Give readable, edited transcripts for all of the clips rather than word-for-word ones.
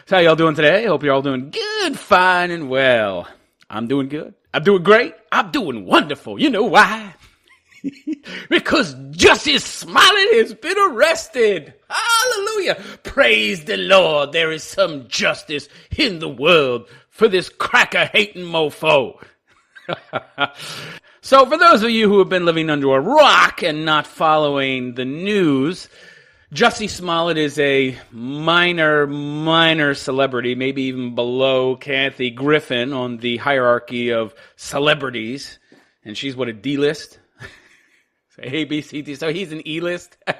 So how y'all doing today? I hope you're all doing good, fine, and well. I'm doing good. I'm doing great. I'm doing wonderful. You know why? Because Jussie Smollet has been arrested. Hallelujah. Praise the Lord. There is some justice in the world for this cracker-hating mofo. So for those of you who have been living under a rock and not following the news, Jussie Smollet is a minor celebrity, maybe even below Kathy Griffin on the hierarchy of celebrities. And she's what, a D-list? A, B, C, D. So he's an E-list? I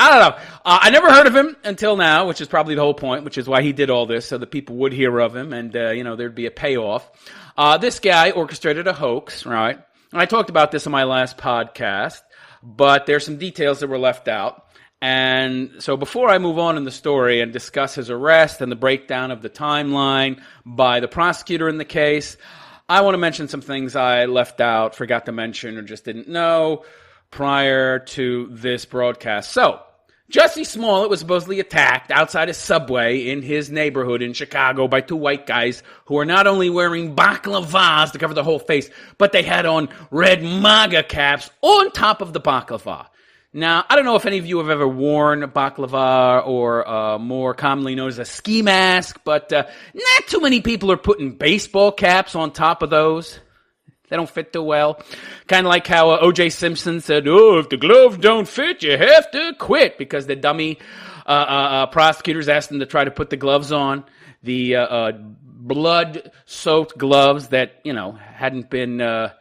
don't know. I never heard of him until now, which is probably the whole point, which is why he did all this, so that people would hear of him and, there'd be a payoff. This guy orchestrated a hoax, right? And I talked about this in my last podcast, but there's some details that were left out. And so before I move on in the story and discuss his arrest and the breakdown of the timeline by the prosecutor in the case, I want to mention some things I left out, forgot to mention, or just didn't know prior to this broadcast. So, Jussie Smollet was supposedly attacked outside a Subway in his neighborhood in Chicago by two white guys who were not only wearing baklavas to cover the whole face, but they had on red MAGA caps on top of the baklava. Now, I don't know if any of you have ever worn a baklava or more commonly known as a ski mask, but not too many people are putting baseball caps on top of those. They don't fit too well. Kind of like how O.J. Simpson said, if the gloves don't fit, you have to quit, because the dummy prosecutors asked him to try to put the gloves on. The blood-soaked gloves that, hadn't been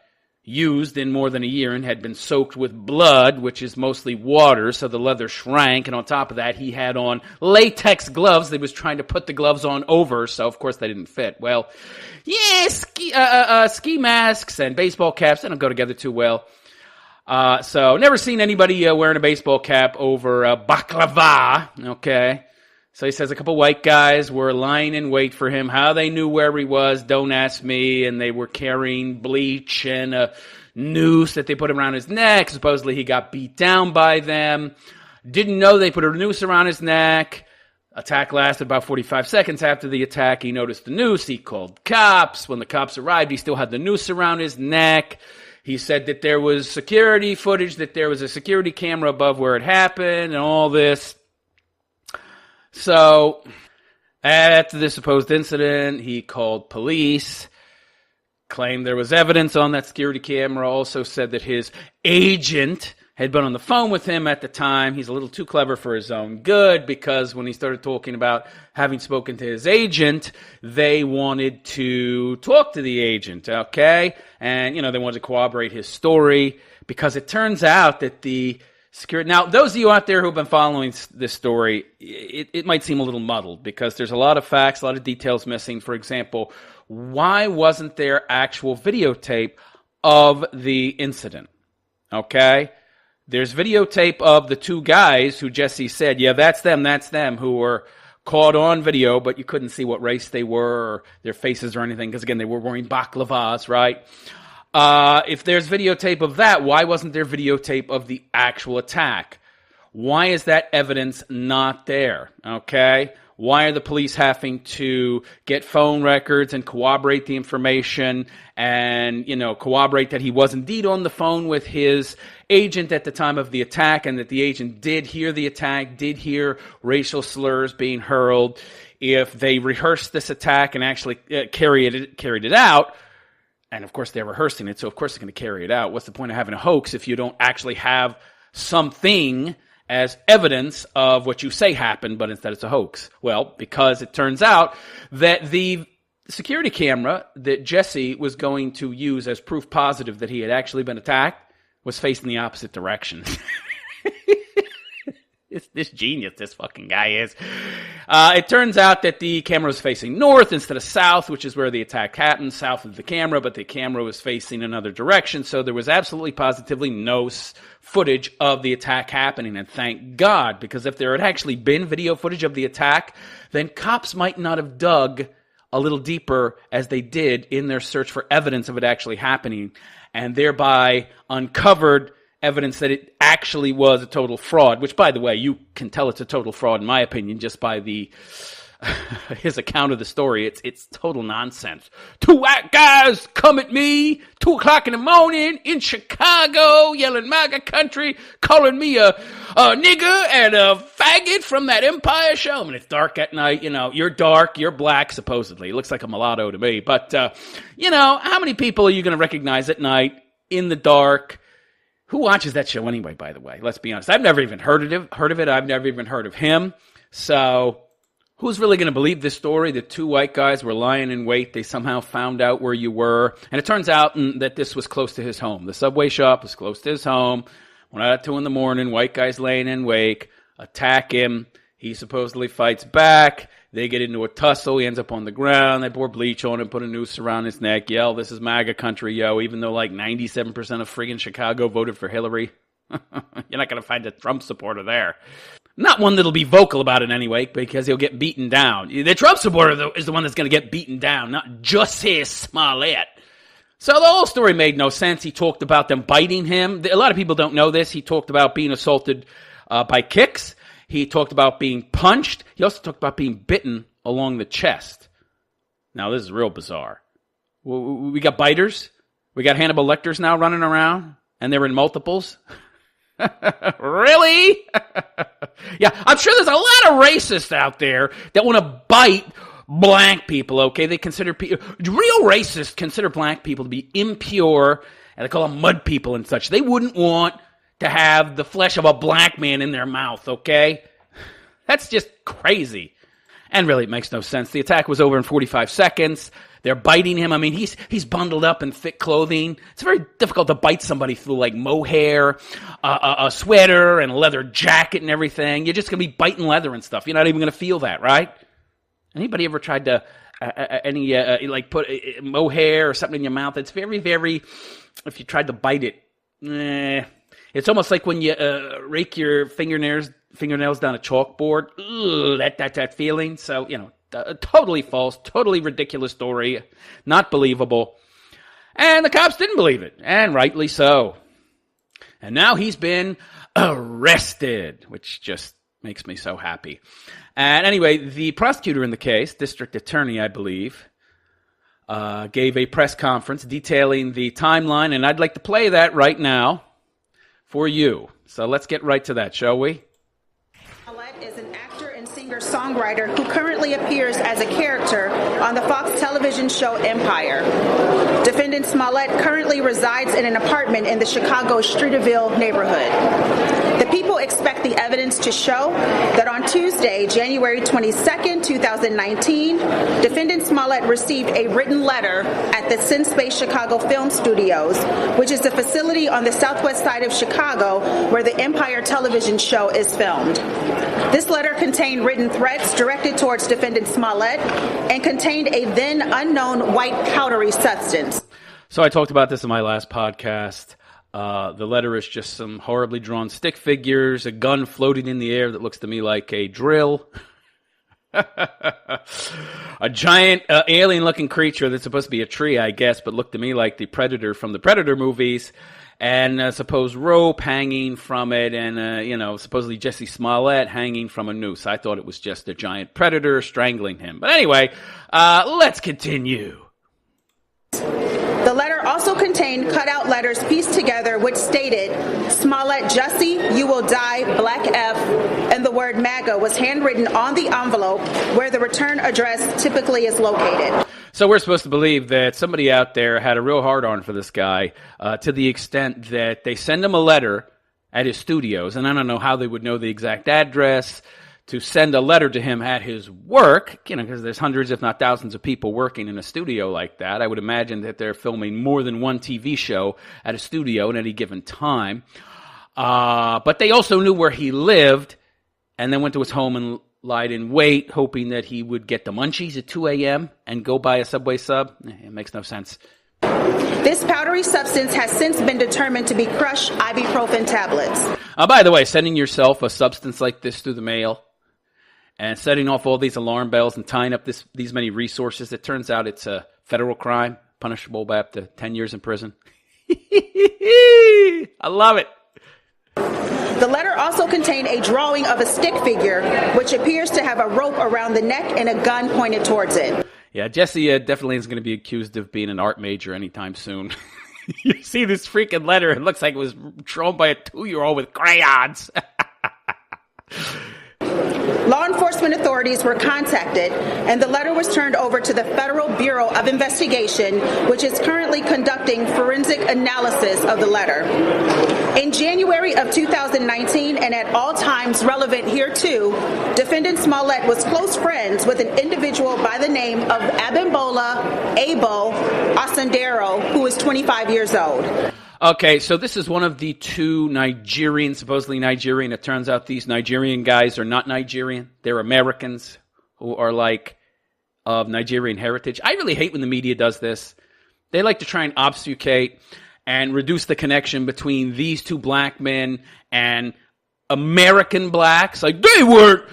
used in more than a year and had been soaked with blood, which is mostly water, so the leather shrank. And on top of that, he had on latex gloves that he was trying to put the gloves on over, so of course they didn't fit. Well, yeah, ski masks and baseball caps, they don't go together too well. So never seen anybody wearing a baseball cap over baklava, okay? So he says a couple white guys were lying in wait for him. How they knew where he was, don't ask me. And they were carrying bleach and a noose that they put around his neck. Supposedly he got beat down by them. Didn't know they put a noose around his neck. Attack lasted about 45 seconds. After the attack, he noticed the noose. He called cops. When the cops arrived, he still had the noose around his neck. He said that there was security footage, that there was a security camera above where it happened and all this. So, after this supposed incident, he called police, claimed there was evidence on that security camera, also said that his agent had been on the phone with him at the time. He's a little too clever for his own good, because when he started talking about having spoken to his agent, they wanted to talk to the agent, okay? And, they wanted to corroborate his story, because it turns out that the security. Now, those of you out there who have been following this story, it might seem a little muddled, because there's a lot of facts, a lot of details missing. For example, why wasn't there actual videotape of the incident? Okay? There's videotape of the two guys who Jussie said, yeah, that's them, who were caught on video, but you couldn't see what race they were or their faces or anything, because, again, they were wearing baklavas, right? If there's videotape of that, why wasn't there videotape of the actual attack? Why is that evidence not there? Okay? Why are the police having to get phone records and corroborate the information and, corroborate that he was indeed on the phone with his agent at the time of the attack, and that the agent did hear the attack, did hear racial slurs being hurled? If they rehearsed this attack and actually carried it out, and of course they're rehearsing it, so of course they're going to carry it out. What's the point of having a hoax if you don't actually have something as evidence of what you say happened, but instead it's a hoax? Well, because it turns out that the security camera that Jussie was going to use as proof positive that he had actually been attacked was facing the opposite direction. This genius this fucking guy is. It turns out that the camera was facing north instead of south, which is where the attack happened, south of the camera, but the camera was facing another direction, so there was absolutely positively no footage of the attack happening, and thank God, because if there had actually been video footage of the attack, then cops might not have dug a little deeper as they did in their search for evidence of it actually happening, and thereby uncovered evidence that it actually was a total fraud, which, by the way, you can tell it's a total fraud, in my opinion, just by his account of the story. It's total nonsense. Two white guys come at me 2:00 in the morning in Chicago, yelling MAGA country, calling me a nigger and a faggot from that Empire show. I mean, it's dark at night. You're dark, you're black, supposedly. It looks like a mulatto to me. But, how many people are you going to recognize at night in the dark? Who watches that show anyway, by the way? Let's be honest. I've never even heard of it. I've never even heard of him. So who's really going to believe this story? The two white guys were lying in wait. They somehow found out where you were. And it turns out that this was close to his home. The Subway shop was close to his home. When at 2 a.m, white guys laying in wait, attack him. He supposedly fights back. They get into a tussle. He ends up on the ground. They pour bleach on him, put a noose around his neck. Yell, this is MAGA country, yo. Even though like 97% of friggin' Chicago voted for Hillary. You're not going to find a Trump supporter there. Not one that'll be vocal about it anyway, because he'll get beaten down. The Trump supporter is the one that's going to get beaten down, not Jussie Smollet. So the whole story made no sense. He talked about them biting him. A lot of people don't know this. He talked about being assaulted by kicks. He talked about being punched. He also talked about being bitten along the chest. Now, this is real bizarre. We got biters. We got Hannibal Lecters now running around, and they're in multiples. Really? Yeah, I'm sure there's a lot of racists out there that want to bite black people, okay? They consider real racists consider black people to be impure, and they call them mud people and such. They wouldn't want to have the flesh of a black man in their mouth, okay? That's just crazy. And really, it makes no sense. The attack was over in 45 seconds. They're biting him. I mean, he's bundled up in thick clothing. It's very difficult to bite somebody through like mohair, a sweater, and a leather jacket and everything. You're just going to be biting leather and stuff. You're not even going to feel that, right? Anybody ever tried to put mohair or something in your mouth? It's very, very, if you tried to bite it, it's almost like when you rake your fingernails down a chalkboard. Ugh, that feeling. So, totally false, totally ridiculous story, not believable. And the cops didn't believe it, and rightly so. And now he's been arrested, which just makes me so happy. And anyway, the prosecutor in the case, district attorney, I believe, gave a press conference detailing the timeline, and I'd like to play that right now for you. So let's get right to that, shall we? Smollet is an actor and singer-songwriter who currently appears as a character on the Fox television show Empire. Defendant Smollet currently resides in an apartment in the Chicago Streeterville neighborhood. The people expect the evidence to show that on Tuesday, January 22nd, 2019, Defendant Smollet received a written letter at the SinSpace Chicago Film Studios, which is a facility on the southwest side of Chicago where the Empire television show is filmed. This letter contained written threats directed towards Defendant Smollet and contained a then unknown white powdery substance. So I talked about this in my last podcast. The letter is just some horribly drawn stick figures, a gun floating in the air that looks to me like a drill, a giant alien-looking creature that's supposed to be a tree, I guess, but looked to me like the Predator from the Predator movies, and supposed rope hanging from it, and, supposedly Jussie Smollet hanging from a noose. I thought it was just a giant predator strangling him. But anyway, let's continue. The letter also contained cutout letters pieced together which stated, Smollet Jussie, you will die, black F, and the word MAGA was handwritten on the envelope where the return address typically is located. So we're supposed to believe that somebody out there had a real hard-on for this guy to the extent that they send him a letter at his studios, and I don't know how they would know the exact address, to send a letter to him at his work, because there's hundreds, if not thousands of people working in a studio like that. I would imagine that they're filming more than one TV show at a studio at any given time. But they also knew where he lived, and then went to his home and lied in wait, hoping that he would get the munchies at 2 a.m. and go buy a Subway sub. It makes no sense. This powdery substance has since been determined to be crushed ibuprofen tablets. By the way, sending yourself a substance like this through the mail and setting off all these alarm bells and tying up these many resources, it turns out it's a federal crime, punishable by up to 10 years in prison. I love it. letter also contained a drawing of a stick figure, which appears to have a rope around the neck and a gun pointed towards it. Yeah, Jussie definitely is going to be accused of being an art major anytime soon. You see this freaking letter, it looks like it was drawn by a 2-year-old with crayons. Law enforcement authorities were contacted, and the letter was turned over to the Federal Bureau of Investigation, which is currently conducting forensic analysis of the letter. In January of 2019, and at all times relevant here too, defendant Smollet was close friends with an individual by the name of Abimbola Abel Osandero, who is 25 years old. Okay, so this is one of the two supposedly Nigerian. It turns out these Nigerian guys are not Nigerian. They're Americans who are like of Nigerian heritage. I really hate when the media does this. They like to try and obfuscate and reduce the connection between these two black men and American blacks. Like, they weren't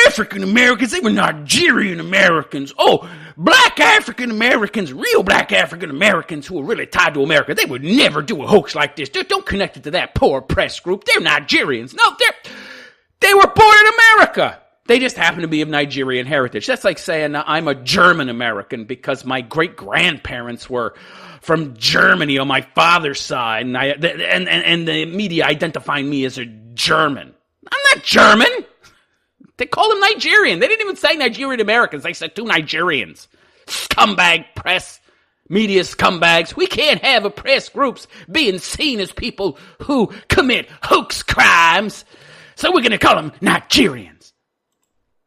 African Americans, they were Nigerian Americans. Oh, black African Americans, real black African Americans who are really tied to America, they would never do a hoax like this. Don't connect it to that poor press group. They're Nigerians. No, they were born in America. They just happen to be of Nigerian heritage. That's like saying I'm a German American because my great grandparents were from Germany on my father's side, and the media identifying me as a German. I'm not German. They called them Nigerian. They didn't even say Nigerian Americans. They said two Nigerians. Scumbag press, media scumbags. We can't have a press groups being seen as people who commit hoax crimes. So we're going to call them Nigerians.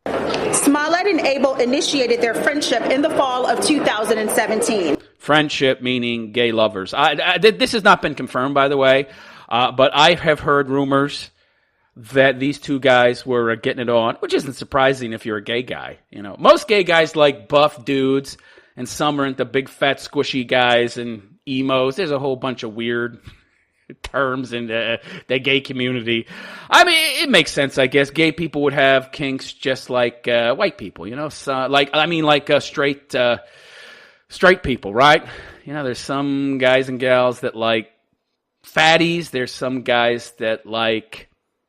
Smollet and Abel initiated their friendship in the fall of 2017. Friendship meaning gay lovers. This has not been confirmed, by the way, but I have heard rumors that these two guys were getting it on, which isn't surprising if you're a gay guy. You know, most gay guys like buff dudes, and some are into big fat squishy guys and emos. There's a whole bunch of weird terms in the gay community. I mean, it makes sense, I guess. Gay people would have kinks just like white people, you know. So, straight people, right? You know, there's some guys and gals that like fatties. There's some guys that like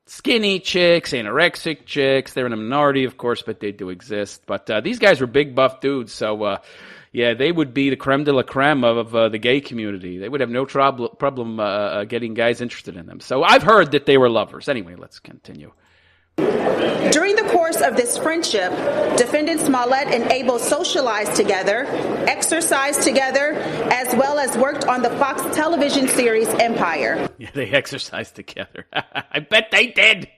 skinny chicks, anorexic chicks. They're in a minority, of course, but they do exist. But these guys were big, buff dudes. So, yeah, they would be the creme de la creme of the gay community. They would have no problem getting guys interested in them. So I've heard that they were lovers. Anyway, let's continue. During the course of this friendship, defendant Smollet and Abel socialized together, exercised together, as well as worked on the Fox television series Empire. Yeah, they exercised together. I bet they did.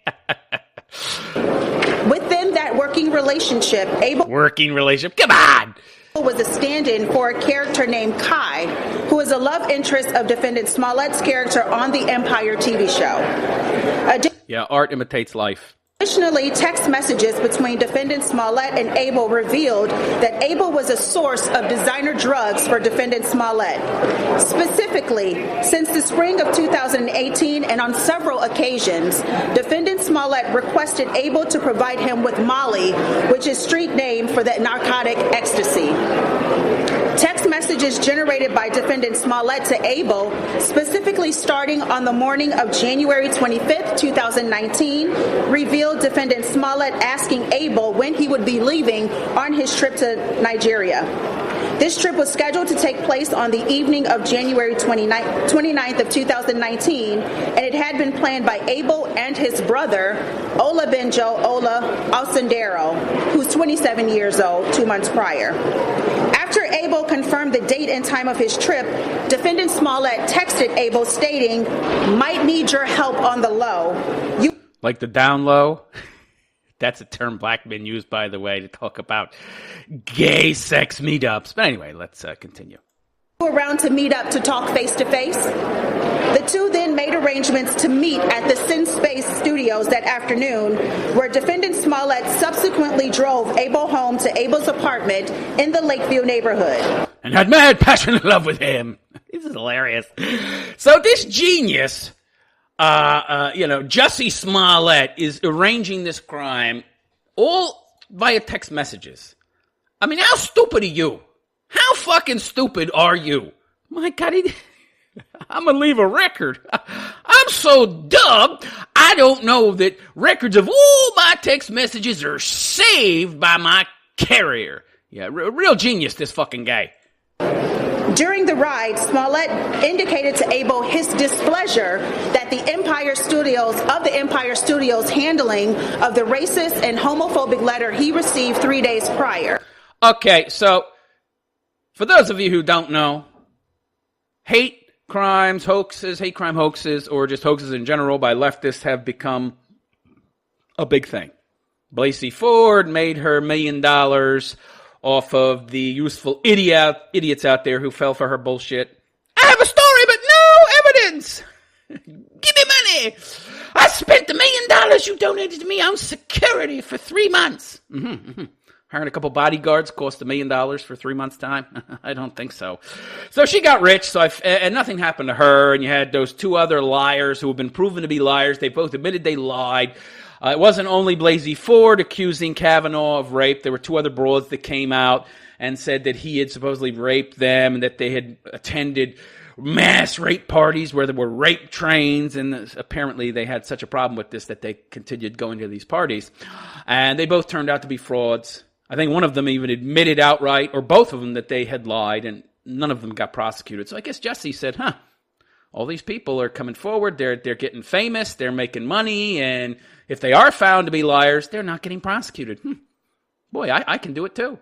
Within that working relationship, Come on! was a stand-in for a character named Kai, who is a love interest of defendant Smollet's character on the Empire TV show. Yeah, art imitates life. Additionally, text messages between defendant Smollet and Abel revealed that Abel was a source of designer drugs for defendant Smollet. Specifically, since the spring of 2018 and on several occasions, defendant Smollet requested Abel to provide him with Molly, which is street name for the narcotic ecstasy. Text messages generated by defendant Smollet to Abel, specifically starting on the morning of January 25th, 2019, revealed defendant Smollet asking Abel when he would be leaving on his trip to Nigeria. This trip was scheduled to take place on the evening of January 29th of 2019, and it had been planned by Abel and his brother, Olabenjo Ola Osandero, who's 27 years old, 2 months prior. After Abel confirmed the date and time of his trip, defendant Smollet texted Abel stating, "Might need your help on the low." Like the down low? That's a term black men use, by the way, to talk about gay sex meetups. But anyway, let's continue. Around to meet up to talk face to face. The two then made arrangements to meet at the Sin Space Studios that afternoon, where defendant Smollet subsequently drove Abel home to Abel's apartment in the Lakeview neighborhood. And had mad passionate love with him. This is hilarious. So this genius, Jussie Smollet is arranging this crime all via text messages. I mean, how stupid are you? How fucking stupid are you? My God, I'm going to leave a record. I'm so dumb, I don't know that records of all my text messages are saved by my carrier. Yeah, real genius, this fucking guy. During the ride, Smollet indicated to Abel his displeasure that the Empire Studios handling of the racist and homophobic letter he received 3 days prior. Okay, so for those of you who don't know, hate crime hoaxes, or just hoaxes in general by leftists have become a big thing. Blasey Ford made her $1 million off of the useful idiots out there who fell for her bullshit. I have a story, but no evidence. Give me money. I spent $1 million you donated to me on security for 3 months. Hiring a couple bodyguards cost $1 million for 3 months' time? I don't think so. So she got rich, and nothing happened to her, and you had those two other liars who have been proven to be liars. They both admitted they lied. It wasn't only Blasey Ford accusing Kavanaugh of rape. There were two other broads that came out and said that he had supposedly raped them and that they had attended mass rape parties where there were rape trains, and apparently they had such a problem with this that they continued going to these parties. And they both turned out to be frauds. I think one of them even admitted outright, or both of them, that they had lied, and none of them got prosecuted. So I guess Jussie said, all these people are coming forward, they're getting famous, they're making money, and if they are found to be liars, they're not getting prosecuted. Boy, I can do it too.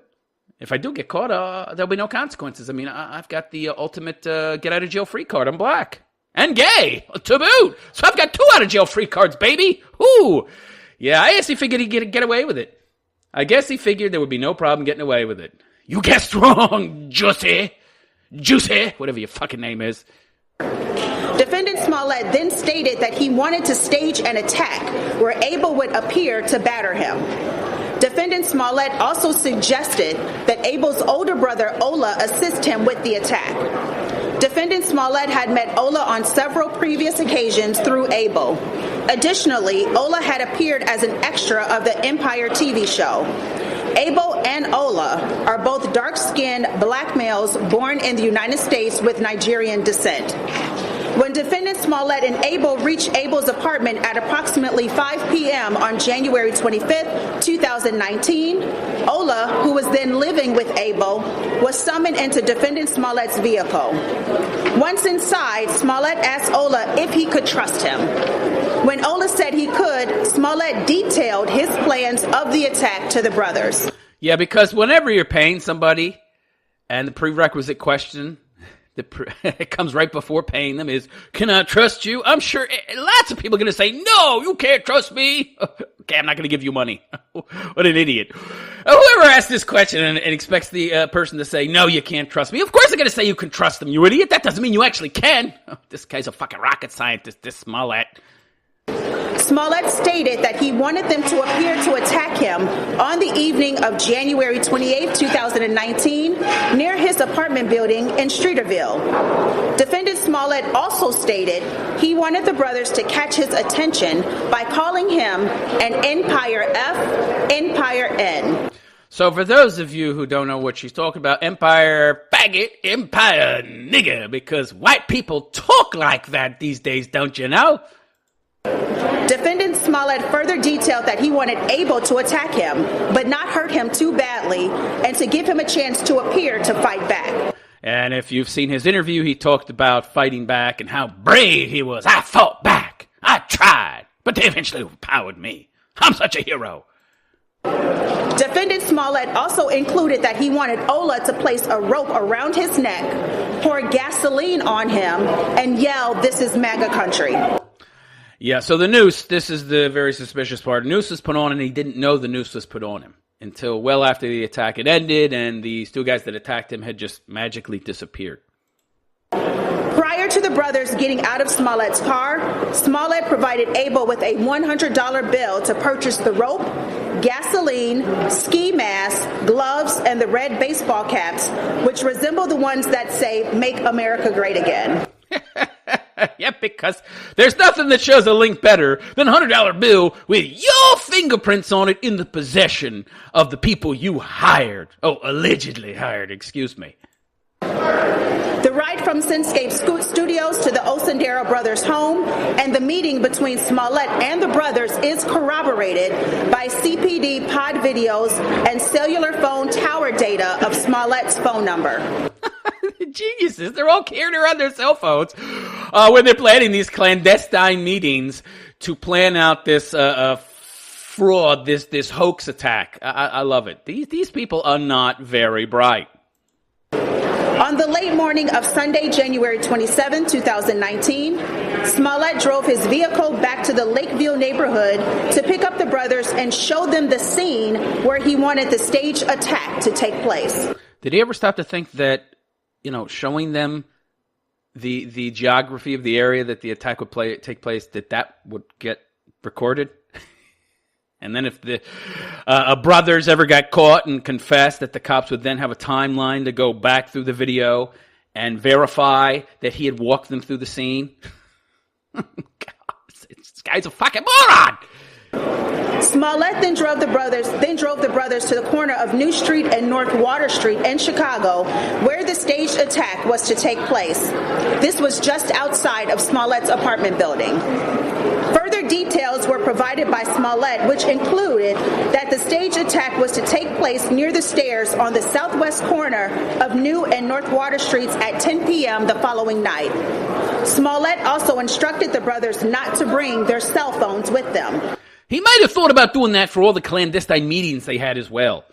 If I do get caught, there'll be no consequences. I mean, I've got the ultimate get-out-of-jail-free card. I'm black. And gay, to boot. So I've got 2 out-of-jail-free cards, baby. Ooh. Yeah, I guess he figured he'd get away with it. I guess he figured there would be no problem getting away with it. You guessed wrong, Jussie, whatever your fucking name is. Defendant Smollet then stated that he wanted to stage an attack where Abel would appear to batter him. Defendant Smollet also suggested that Abel's older brother Ola assist him with the attack. Defendant Smollet had met Ola on several previous occasions through Abel. Additionally, Ola had appeared as an extra of the Empire TV show. Abel and Ola are both dark-skinned black males born in the United States with Nigerian descent. When Defendant Smollet and Abel reached Abel's apartment at approximately 5 p.m. on January 25, 2019, Ola, who was then living with Abel, was summoned into Defendant Smollet's vehicle. Once inside, Smollet asked Ola if he could trust him. When Ola said he could, Smollet detailed his plans of the attack to the brothers. Yeah, because whenever you're paying somebody, and the prerequisite question it comes right before paying them is, can I trust you? I'm sure lots of people are going to say, no, you can't trust me. Okay, I'm not going to give you money. What an idiot. Whoever asks this question and expects the person to say, no, you can't trust me. Of course they're going to say you can trust them, you idiot. That doesn't mean you actually can. This guy's a fucking rocket scientist, this Smollet. Smollet stated that he wanted them to appear to attack him on the evening of January 28, 2019, near his apartment building in Streeterville. Defendant Smollet also stated he wanted the brothers to catch his attention by calling him an Empire F, Empire N. So for those of you who don't know what she's talking about, Empire faggot, Empire nigger, because white people talk like that these days, don't you know? Defendant Smollet further detailed that he wanted Abel to attack him, but not hurt him too badly, and to give him a chance to appear to fight back. And if you've seen his interview, he talked about fighting back and how brave he was. I fought back. I tried, but they eventually overpowered me. I'm such a hero. Defendant Smollet also included that he wanted Ola to place a rope around his neck, pour gasoline on him, and yell, "This is MAGA country." Yeah, so the noose, this is the very suspicious part. Noose was put on, and he didn't know the noose was put on him until well after the attack had ended, and these 2 guys that attacked him had just magically disappeared. Prior to the brothers getting out of Smollet's car, Smollet provided Abel with a $100 bill to purchase the rope, gasoline, ski mask, gloves, and the red baseball caps, which resemble the ones that say, "Make America Great Again." Yeah, because there's nothing that shows a link better than a $100 bill with your fingerprints on it in the possession of the people you hired. Oh, allegedly hired, excuse me. The ride flight from Cinscape Studios to the Osendero brothers' home, and the meeting between Smollet and the brothers is corroborated by CPD pod videos and cellular phone tower data of Smollett's phone number. Geniuses. They're all carrying around their cell phones when they're planning these clandestine meetings to plan out this fraud, this hoax attack. I love it. These people are not very bright. On the late morning of Sunday, January 27, 2019, Smollet drove his vehicle back to the Lakeview neighborhood to pick up the brothers and show them the scene where he wanted the staged attack to take place. Did he ever stop to think that, showing them the geography of the area that the attack would take place, that would get recorded? And then if the brothers ever got caught and confessed, that the cops would then have a timeline to go back through the video and verify that he had walked them through the scene. God, this guy's a fucking moron! Smollet then drove the brothers to the corner of New Street and North Water Street in Chicago, where the staged attack was to take place. This was just outside of Smollett's apartment building. Further details were provided by Smollet, which included that the staged attack was to take place near the stairs on the southwest corner of New and North Water Streets at 10 p.m. the following night. Smollet also instructed the brothers not to bring their cell phones with them. He might have thought about doing that for all the clandestine meetings they had as well.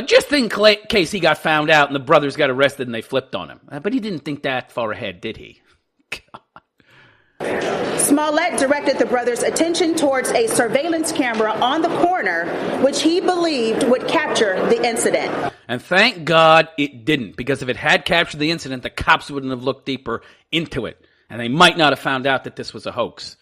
Just in case he got found out and the brothers got arrested and they flipped on him. But he didn't think that far ahead, did he? Smollet directed the brothers' attention towards a surveillance camera on the corner, which he believed would capture the incident. And thank God it didn't, because if it had captured the incident, the cops wouldn't have looked deeper into it, and they might not have found out that this was a hoax.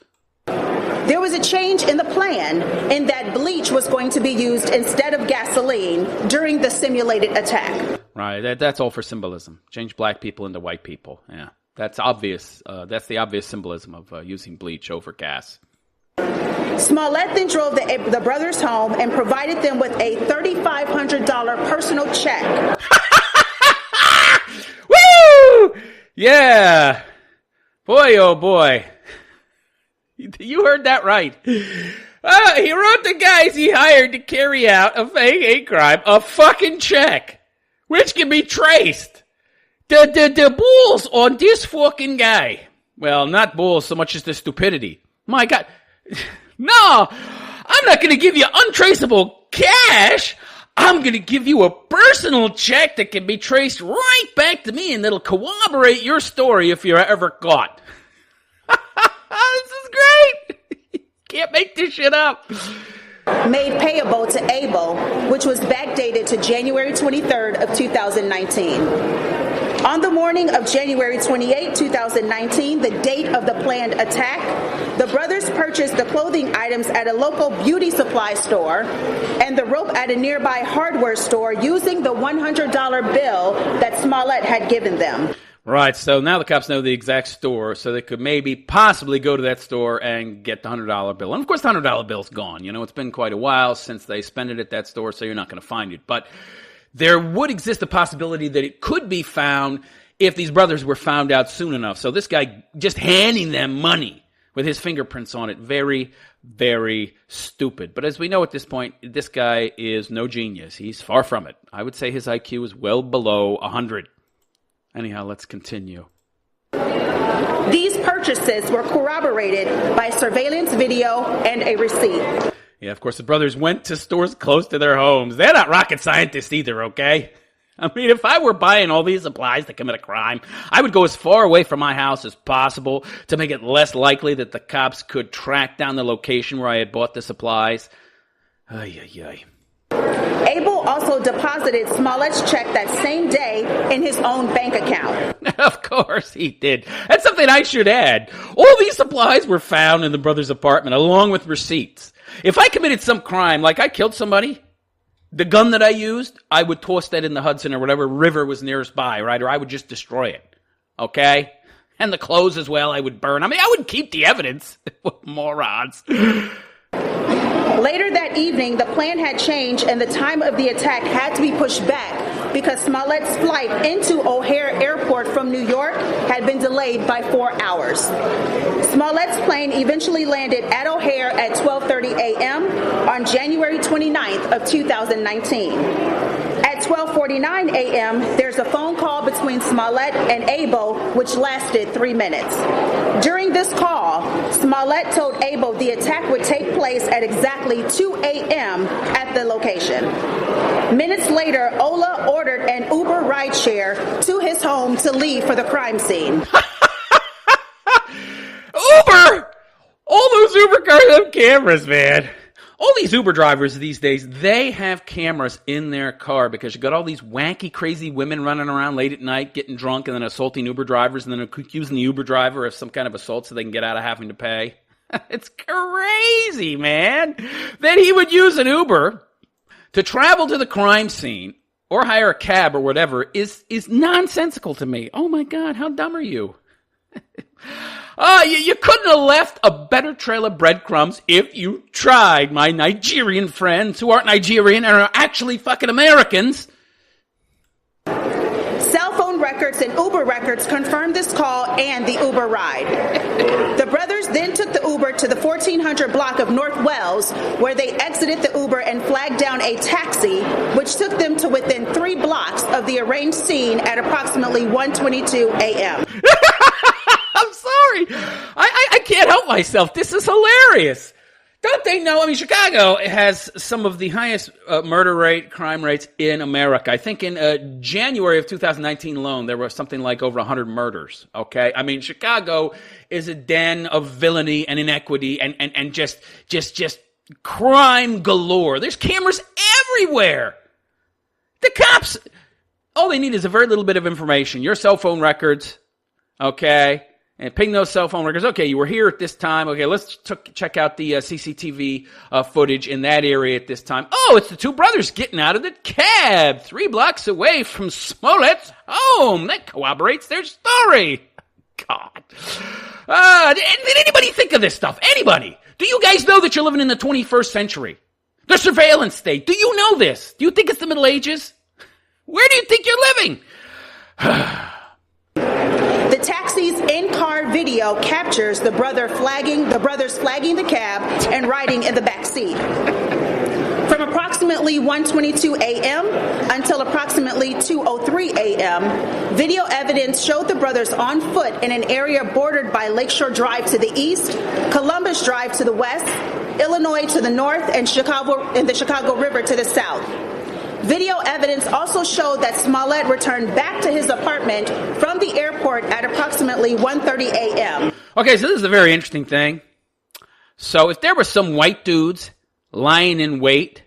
There was a change in the plan in that bleach was going to be used instead of gasoline during the simulated attack. Right, that's all for symbolism. Change black people into white people, yeah. That's obvious. That's the obvious symbolism of using bleach over gas. Smollet then drove the brothers home and provided them with a $3,500 personal check. Woo! Yeah. Boy, oh boy. You heard that right. He wrote the guys he hired to carry out a fake hate crime a fucking check, which can be traced. The balls on this fucking guy. Well, not balls so much as the stupidity. My God. No, I'm not going to give you untraceable cash. I'm going to give you a personal check that can be traced right back to me and that'll corroborate your story if you're ever caught. This is great. Can't make this shit up. Made payable to Abel, which was backdated to January 23rd of 2019. On the morning of January 28, 2019, the date of the planned attack, the brothers purchased the clothing items at a local beauty supply store and the rope at a nearby hardware store using the $100 bill that Smollet had given them. Right, so now the cops know the exact store, so they could possibly go to that store and get the $100 bill. And of course the $100 bill's gone. It's been quite a while since they spent it at that store, so you're not going to find it. But there would exist a possibility that it could be found if these brothers were found out soon enough. So this guy just handing them money with his fingerprints on it, very, very stupid. But as we know at this point, this guy is no genius. He's far from it. I would say his IQ is well below 100. Anyhow, let's continue. These purchases were corroborated by surveillance video and a receipt. Yeah, of course, the brothers went to stores close to their homes. They're not rocket scientists either, okay? I mean, if I were buying all these supplies to commit a crime, I would go as far away from my house as possible to make it less likely that the cops could track down the location where I had bought the supplies. Ay, ay, ay. Abel also deposited Smollett's check that same day in his own bank account. Of course he did. That's something I should add. All these supplies were found in the brothers' apartment, along with receipts. If I committed some crime, like I killed somebody, the gun that I used, I would toss that in the Hudson or whatever river was nearest by, right? Or I would just destroy it. Okay? And the clothes as well, I would burn. I mean, I wouldn't keep the evidence. Morons. Later that evening, the plan had changed and the time of the attack had to be pushed back because Smollett's flight into O'Hare Airport from New York had been delayed by 4 hours. Smollett's plane eventually landed at O'Hare at 12:30 a.m. on January 29th of 2019. At 12:49 a.m., there's a phone call between Smollet and Abo, which lasted 3 minutes. During this call, Smollet told Abo the attack would take place at exactly 2 a.m. at the location. Minutes later, Ola ordered an Uber rideshare to his home to leave for the crime scene. Uber! All those Uber cars have cameras, man. All these Uber drivers these days, they have cameras in their car because you got all these wanky, crazy women running around late at night, getting drunk, and then assaulting Uber drivers, and then accusing the Uber driver of some kind of assault so they can get out of having to pay. It's crazy, man. That he would use an Uber to travel to the crime scene or hire a cab or whatever is nonsensical to me. Oh my God, how dumb are you? You couldn't have left a better trail of breadcrumbs if you tried, my Nigerian friends who aren't Nigerian and are actually fucking Americans. Cell phone records and Uber records confirmed this call and the Uber ride. The brothers then took the Uber to the 1400 block of North Wells, where they exited the Uber and flagged down a taxi, which took them to within 3 blocks of the arranged scene at approximately 1:22 a.m. I'm sorry. I can't help myself. This is hilarious. Don't they know? I mean, Chicago has some of the highest crime rates in America. I think in January of 2019 alone, there was something like over 100 murders. Okay? I mean, Chicago is a den of villainy and inequity and just crime galore. There's cameras everywhere. The cops, all they need is a very little bit of information. Your cell phone records, okay? And ping those cell phone records. Okay, you were here at this time. Okay, let's check out the CCTV footage in that area at this time. Oh, it's the 2 brothers getting out of the cab 3 blocks away from Smollett's home. That corroborates their story. God. Did anybody think of this stuff? Anybody? Do you guys know that you're living in the 21st century? The surveillance state. Do you know this? Do you think it's the Middle Ages? Where do you think you're living? The taxi's in-car video captures the brothers flagging the cab and riding in the back seat. From approximately 1:22 a.m. until approximately 2:03 a.m., video evidence showed the brothers on foot in an area bordered by Lakeshore Drive to the east, Columbus Drive to the west, Illinois to the north, and the Chicago River to the south. Video evidence also showed that Smollet returned back to his apartment from the airport at approximately 1:30 a.m. Okay, so this is a very interesting thing. So if there were some white dudes lying in wait,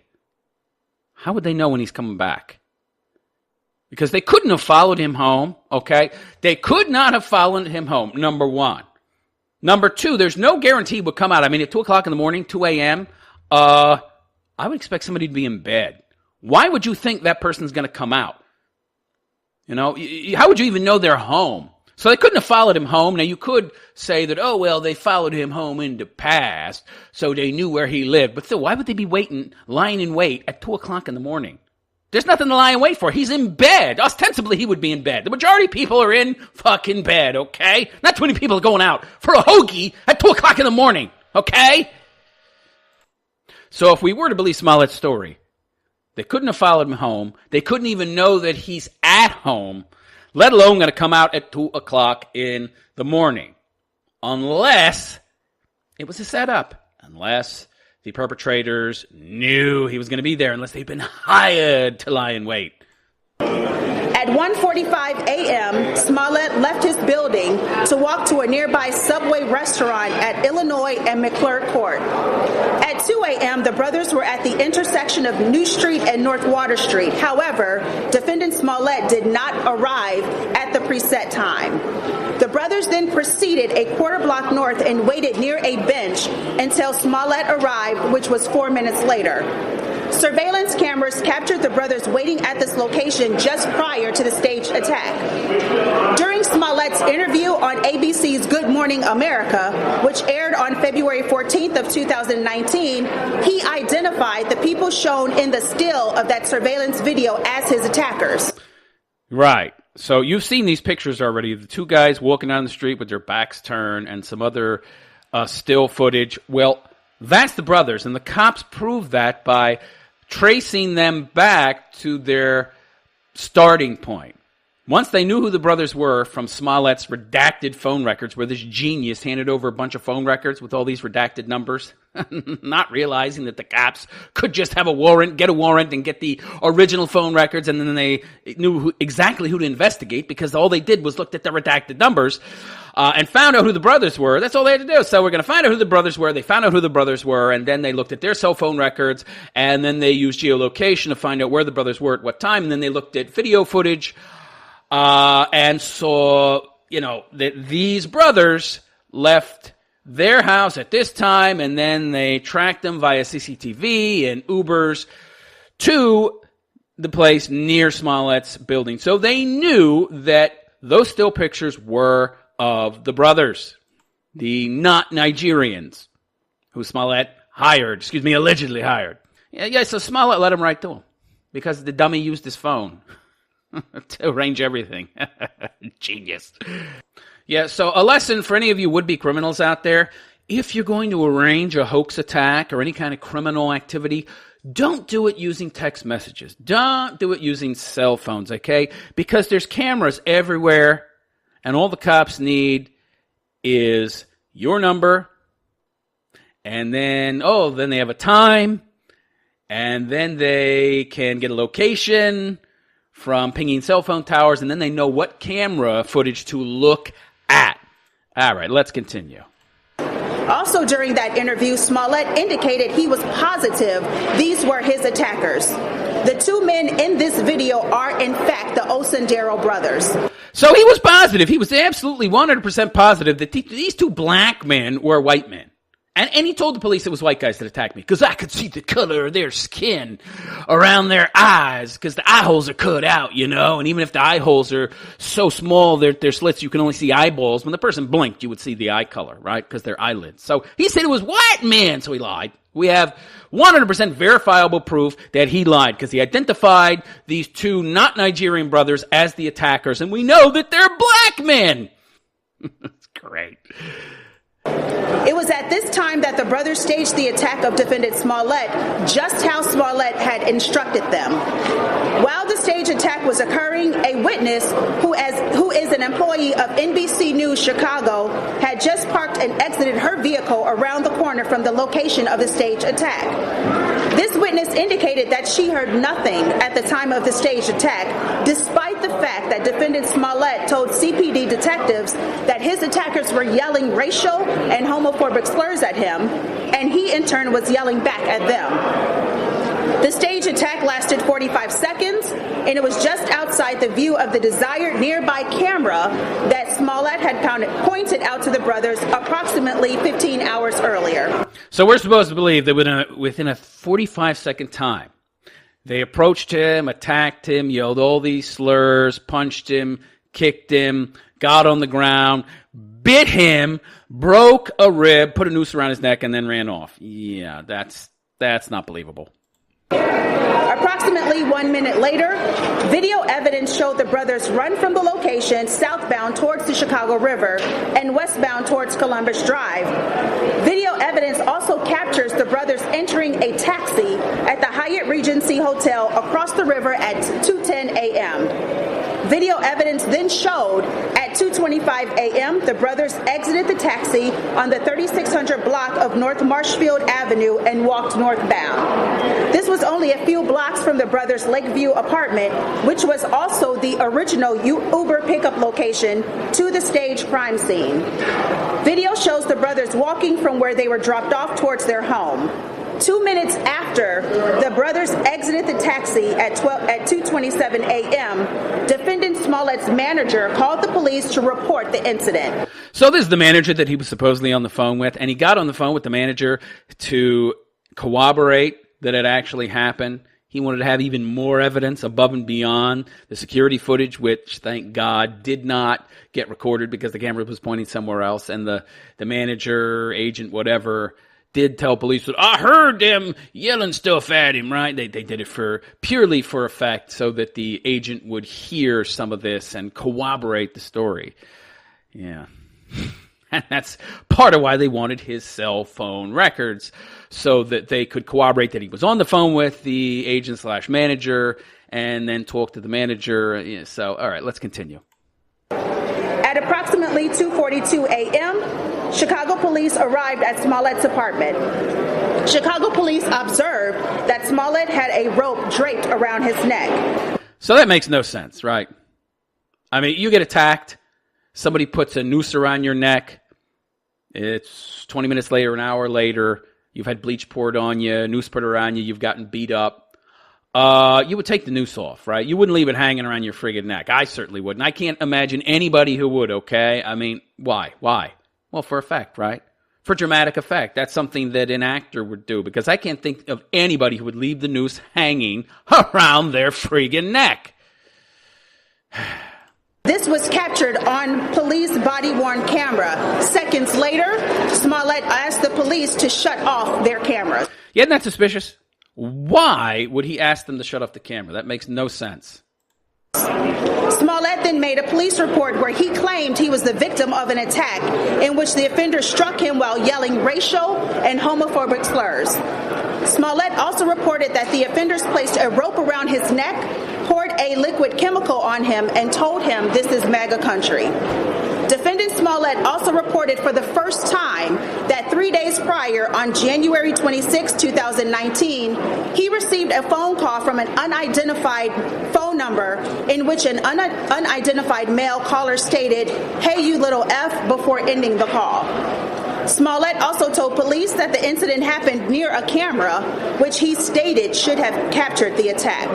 how would they know when he's coming back? Because they couldn't have followed him home, okay? They could not have followed him home, number one. Number two, there's no guarantee he would come out. I mean, at 2 o'clock in the morning, 2 a.m., I would expect somebody to be in bed. Why would you think that person's going to come out? You know, how would you even know they're home? So they couldn't have followed him home. Now, you could say that, oh, well, they followed him home in the past, so they knew where he lived. But still, why would they be lying in wait at 2 o'clock in the morning? There's nothing to lie in wait for. He's in bed. Ostensibly, he would be in bed. The majority of people are in fucking bed, okay? Not too many people are going out for a hoagie at 2 o'clock in the morning, okay? So if we were to believe Smollett's story, they couldn't have followed him home. They couldn't even know that he's at home, let alone going to come out at 2 o'clock in the morning. Unless it was a setup. Unless the perpetrators knew he was going to be there. Unless they'd been hired to lie in wait. At 1:45 a.m., Smollet left his building to walk to a nearby Subway restaurant at Illinois and McClure Court. At 2 a.m., the brothers were at the intersection of New Street and North Water Street. However, defendant Smollet did not arrive at the preset time. The brothers then proceeded a quarter block north and waited near a bench until Smollet arrived, which was 4 minutes later. Surveillance cameras captured the brothers waiting at this location just prior to the staged attack. During Smollet's Smollett's interview on ABC's Good Morning America, which aired on February 14th of 2019, he identified the people shown in the still of that surveillance video as his attackers. Right. So you've seen these pictures already. The two guys walking down the street with their backs turned and some other still footage. Well, that's the brothers, and the cops proved that by tracing them back to their starting point. Once they knew who the brothers were from Smollett's redacted phone records, where this genius handed over a bunch of phone records with all these redacted numbers, not realizing that the cops could just have get a warrant and get the original phone records, and then they knew exactly who to investigate because all they did was looked at the redacted numbers and found out who the brothers were. That's all they had to do. So we're going to find out who the brothers were. They found out who the brothers were, and then they looked at their cell phone records, and then they used geolocation to find out where the brothers were at what time, and then they looked at video footage and saw, that these brothers left their house at this time, and then they tracked them via CCTV and Ubers to the place near Smollett's building. So they knew that those still pictures were of the brothers, the not Nigerians, who Smollet allegedly hired. Yeah, so Smollet let him right to him because the dummy used his phone to arrange everything. Genius. Yeah, so a lesson for any of you would-be criminals out there: if you're going to arrange a hoax attack or any kind of criminal activity, don't do it using text messages. Don't do it using cell phones, okay? Because there's cameras everywhere, and all the cops need is your number, and then they have a time, and then they can get a location from pinging cell phone towers, and then they know what camera footage to look at. All right, let's continue. Also during that interview, Smollet indicated he was positive these were his attackers. The two men in this video are, in fact, the Osundero brothers. So he was positive. He was absolutely 100% positive that these two black men were white men. And he told the police it was white guys that attacked me because I could see the color of their skin around their eyes because the eye holes are cut out, and even if the eye holes are so small, they're slits, you can only see eyeballs. When the person blinked, you would see the eye color, right, because they're eyelids. So he said it was white men, so he lied. We have 100% verifiable proof that he lied because he identified these two not Nigerian brothers as the attackers, and we know that they're black men. That's great. It was at this time that the brothers staged the attack of defendant Smollet, just how Smollet had instructed them. While the stage attack was occurring, a witness who is an employee of NBC News Chicago had just parked and exited her vehicle around the corner from the location of the stage attack. This witness indicated that she heard nothing at the time of the staged attack, despite the fact that defendant Smollet told CPD detectives that his attackers were yelling racial and homophobic slurs at him, and he in turn was yelling back at them. The stage attack lasted 45 seconds, and it was just outside the view of the desired nearby camera that Smollet had pointed out to the brothers approximately 15 hours earlier. So we're supposed to believe that within a 45-second time, they approached him, attacked him, yelled all these slurs, punched him, kicked him, got on the ground, bit him, broke a rib, put a noose around his neck, and then ran off. Yeah, that's not believable. Approximately 1 minute later, video evidence showed the brothers run from the location southbound towards the Chicago River and westbound towards Columbus Drive. Video evidence also captures the brothers entering a taxi at the Hyatt Regency Hotel across the river at 2:10 a.m. Video evidence then showed at 2:25 a.m. the brothers exited the taxi on the 3600 block of North Marshfield Avenue and walked northbound. This was only a few blocks from the brothers' Lakeview apartment, which was also the original Uber pickup location to the stage crime scene. Video shows the brothers walking from where they were dropped off towards their home. 2 minutes after the brothers exited the taxi at 2:27 a.m., defendant Smollett's manager called the police to report the incident. So this is the manager that he was supposedly on the phone with, and he got on the phone with the manager to corroborate that it actually happened. He wanted to have even more evidence above and beyond the security footage, which, thank God, did not get recorded because the camera was pointing somewhere else. And the manager, agent, whatever, did tell police that, I heard them yelling stuff at him, right? They did it purely for effect so that the agent would hear some of this and corroborate the story. Yeah. And that's part of why they wanted his cell phone records, so that they could corroborate that he was on the phone with the agent/manager and then talk to the manager. Yeah, so, all right, let's continue. At approximately 2:42 a.m., Chicago police arrived at Smollett's apartment. Chicago police observed that Smollet had a rope draped around his neck. So that makes no sense, right? I mean, you get attacked, somebody puts a noose around your neck, it's 20 minutes later, an hour later, you've had bleach poured on you, noose put around you, you've gotten beat up. You would take the noose off, right? You wouldn't leave it hanging around your friggin' neck. I certainly wouldn't. I can't imagine anybody who would, okay? I mean, why? Well, for effect, right? For dramatic effect. That's something that an actor would do, because I can't think of anybody who would leave the noose hanging around their friggin' neck. This was captured on police body-worn camera. Seconds later, Smollet asked the police to shut off their cameras. Yeah, isn't that suspicious? Why would he ask them to shut off the camera? That makes no sense. Smollet then made a police report where he claimed he was the victim of an attack in which the offender struck him while yelling racial and homophobic slurs. Smollet also reported that the offenders placed a rope around his neck, poured a liquid chemical on him, and told him this is MAGA country. Defendant Smollet also reported for the first time that 3 days prior, on January 26, 2019, he received a phone call from an unidentified phone number in which an unidentified male caller stated, "Hey, you little F," before ending the call. Smollet also told police that the incident happened near a camera, which he stated should have captured the attack.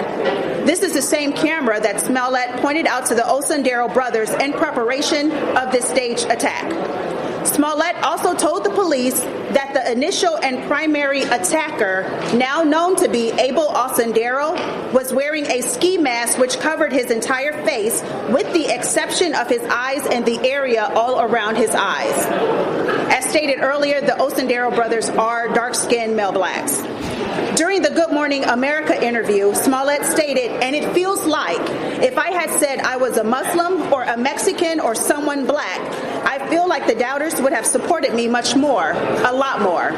This is the same camera that Smollet pointed out to the Osundero brothers in preparation of this staged attack. Smollet also told the police that the initial and primary attacker, now known to be Abel Osundero, was wearing a ski mask which covered his entire face, with the exception of his eyes and the area all around his eyes. As stated earlier, the Osundero brothers are dark-skinned male blacks. During the Good Morning America interview, Smollet stated, "And it feels like if I had said I was a Muslim or a Mexican or someone black, I feel like the doubters would have supported me much more, a lot more."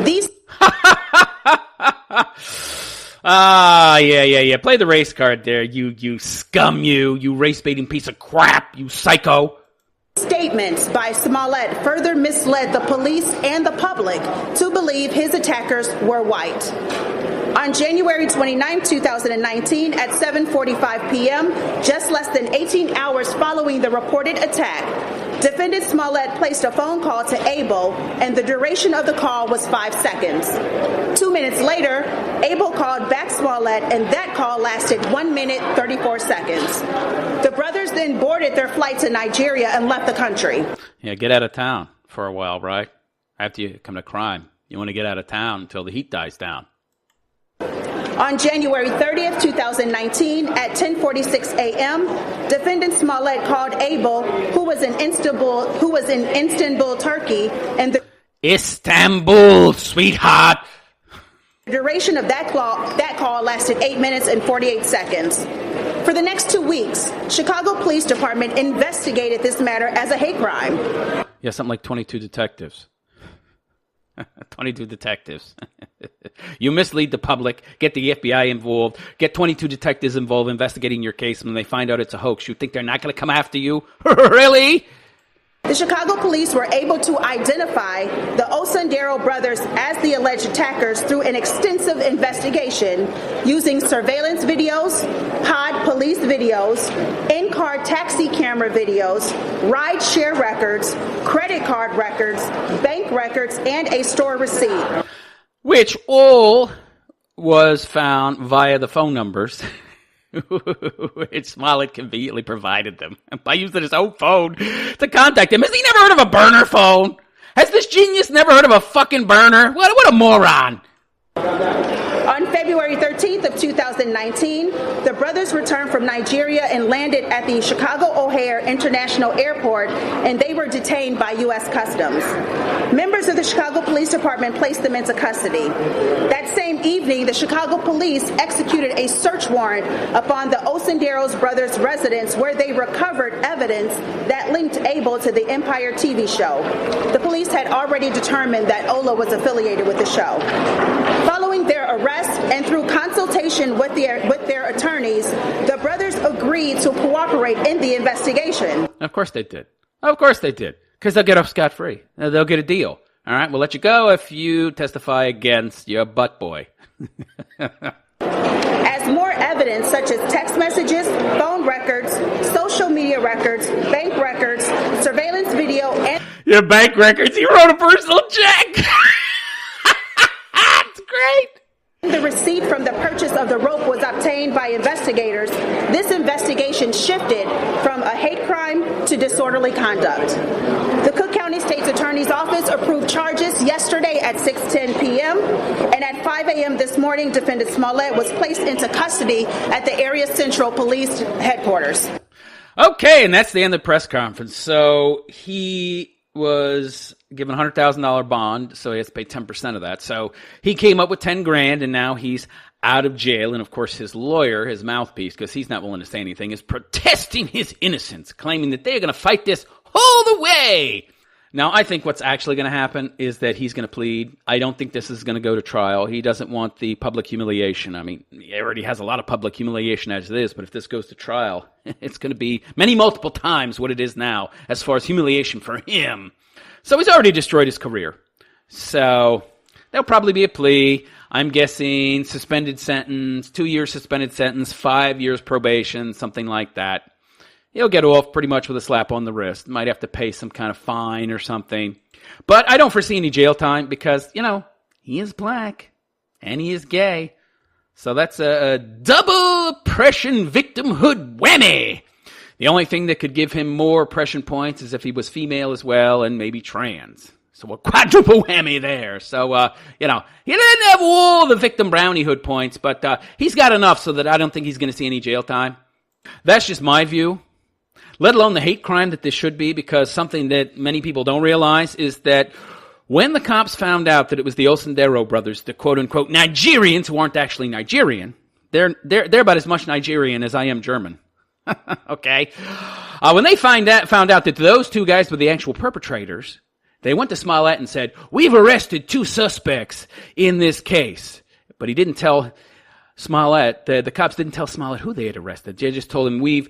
These Yeah. Play the race card there, you scum, you race-baiting piece of crap, you psycho. statements by Smollet further misled the police and the public to believe his attackers were white. On January 29, 2019, at 7:45 p.m., just less than 18 hours following the reported attack, Defendant Smollet placed a phone call to Abel, and the duration of the call was 5 seconds. 2 minutes later, Abel called back Smollet, and that call lasted 1 minute, 34 seconds. The brothers then boarded their flight to Nigeria and left the country. Yeah, get out of town for a while, right? After you come to crime, you want to get out of town until the heat dies down. On January 30th, 2019, at 10:46 a.m., Defendant Smollet called Abel, who was in Istanbul, Turkey, and the Istanbul, sweetheart. The duration of that call lasted 8 minutes and 48 seconds. For the next 2 weeks, Chicago Police Department investigated this matter as a hate crime. Yeah, something like 22 detectives. 22 detectives. You mislead the public, get the FBI involved, get 22 detectives involved investigating your case. When they find out it's a hoax, you think they're not going to come after you? Really? The Chicago police were able to identify the Osundero brothers as the alleged attackers through an extensive investigation using surveillance videos, pod police videos, in-car taxi camera videos, ride-share records, credit card records, bank records, and a store receipt. Which all was found via the phone numbers which Smollet conveniently provided them by using his own phone to contact him. Has he never heard of a burner phone? Has this genius never heard of a fucking burner? What a moron. On February February 13th of 2019, the brothers returned from Nigeria and landed at the Chicago O'Hare International Airport, and they were detained by U.S. Customs. Members of the Chicago Police Department placed them into custody. That same evening, the Chicago Police executed a search warrant upon the Osenderos brothers' residence, where they recovered evidence that linked Abel to the Empire TV show. The police had already determined that Ola was affiliated with the show. Following their arrest and through consultation with their attorneys, the brothers agreed to cooperate in the investigation. Of course they did. Of course they did. Because they'll get off scot-free. They'll get a deal. All right, we'll let you go if you testify against your butt boy. As more evidence, such as text messages, phone records, social media records, bank records, surveillance video, and... Your bank records? He wrote a personal check! It's great! The receipt from the purchase of the rope was obtained by investigators. This investigation shifted from a hate crime to disorderly conduct. The Cook County State's Attorney's Office approved charges yesterday at 6:10 p.m. and at 5 a.m. this morning, Defendant Smollet was placed into custody at the Area Central Police Headquarters. Okay, and that's the end of the press conference. So he was given a $100,000 bond, so he has to pay 10% of that. So he came up with $10,000, and now he's out of jail. And of course, his lawyer, his mouthpiece, because he's not willing to say anything, is protesting his innocence, claiming that they're going to fight this all the way. Now, I think what's actually going to happen is that he's going to plead. I don't think this is going to go to trial. He doesn't want the public humiliation. I mean, he already has a lot of public humiliation as it is, but if this goes to trial, it's going to be multiple times what it is now as far as humiliation for him. So he's already destroyed his career. So there'll probably be a plea. I'm guessing suspended sentence, 2 years suspended sentence, 5 years probation, something like that. He'll get off pretty much with a slap on the wrist. Might have to pay some kind of fine or something. But I don't foresee any jail time because, he is black and he is gay. So that's a double oppression victimhood whammy. The only thing that could give him more oppression points is if he was female as well and maybe trans. So a quadruple whammy there. So, he didn't have all the victim brownie hood points, but he's got enough so that I don't think he's going to see any jail time. That's just my view. Let alone the hate crime that this should be, because something that many people don't realize is that when the cops found out that it was the Osendero brothers, the quote-unquote Nigerians who aren't actually Nigerian, they're about as much Nigerian as I am German. Okay? When they found out that those two guys were the actual perpetrators, they went to Smollet and said, "We've arrested 2 suspects in this case." But he didn't tell Smollet, the cops didn't tell Smollet who they had arrested. They just told him, "We've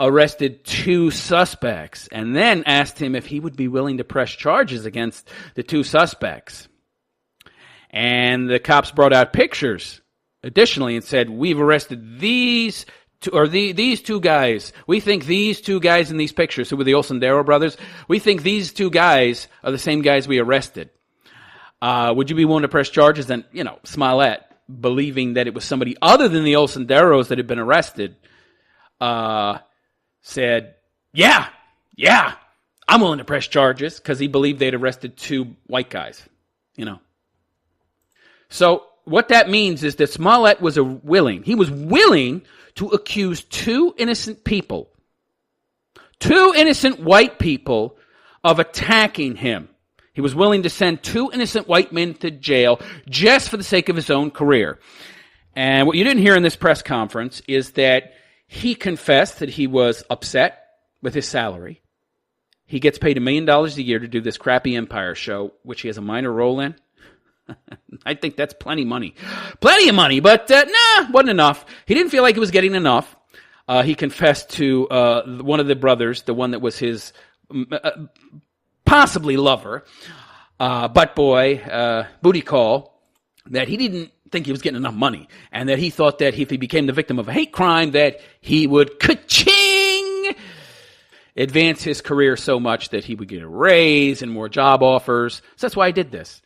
arrested 2 suspects," and then asked him if he would be willing to press charges against the 2 suspects. And the cops brought out pictures additionally and said, "We've arrested these two guys. We think these 2 guys in these pictures, who were the Osendero brothers, we think these 2 guys are the same guys we arrested. Would you be willing to press charges?" And, Smollet, believing that it was somebody other than the Osenderos that had been arrested, said, yeah, I'm willing to press charges, because he believed they'd arrested 2 white guys, So what that means is that Smollet was willing to accuse 2 innocent people, 2 innocent white people, of attacking him. He was willing to send 2 innocent white men to jail just for the sake of his own career. And what you didn't hear in this press conference is that he confessed that he was upset with his salary. He gets paid $1 million a year to do this crappy Empire show, which he has a minor role in. I think that's plenty of money. Plenty of money, but wasn't enough. He didn't feel like he was getting enough. He confessed to one of the brothers, the one that was his possibly lover, butt boy, booty call, that he didn't think he was getting enough money, and that he thought that if he became the victim of a hate crime, that he would ka-ching advance his career so much that he would get a raise and more job offers. So that's why he did this.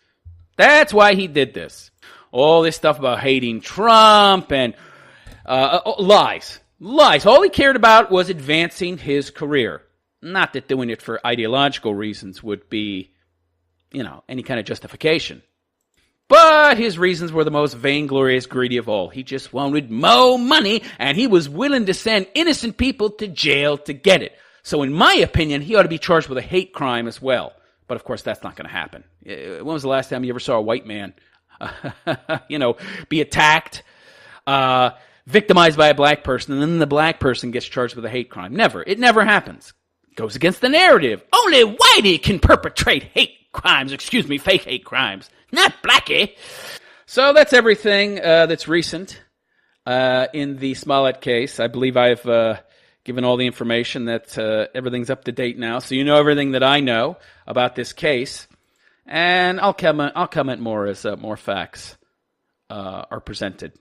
That's why he did this. All this stuff about hating Trump and lies. All he cared about was advancing his career. Not that doing it for ideological reasons would be, any kind of justification. But his reasons were the most vainglorious, greedy of all. He just wanted more money, and he was willing to send innocent people to jail to get it. So in my opinion, he ought to be charged with a hate crime as well. But of course, that's not going to happen. When was the last time you ever saw a white man, be attacked, victimized by a black person, and then the black person gets charged with a hate crime? Never. It never happens. It goes against the narrative. Only whitey can perpetrate fake hate crimes. Not blackie. So that's everything that's recent in the Smollet case. I believe I've given all the information that everything's up to date now. So you know everything that I know about this case. And I'll comment more as more facts are presented.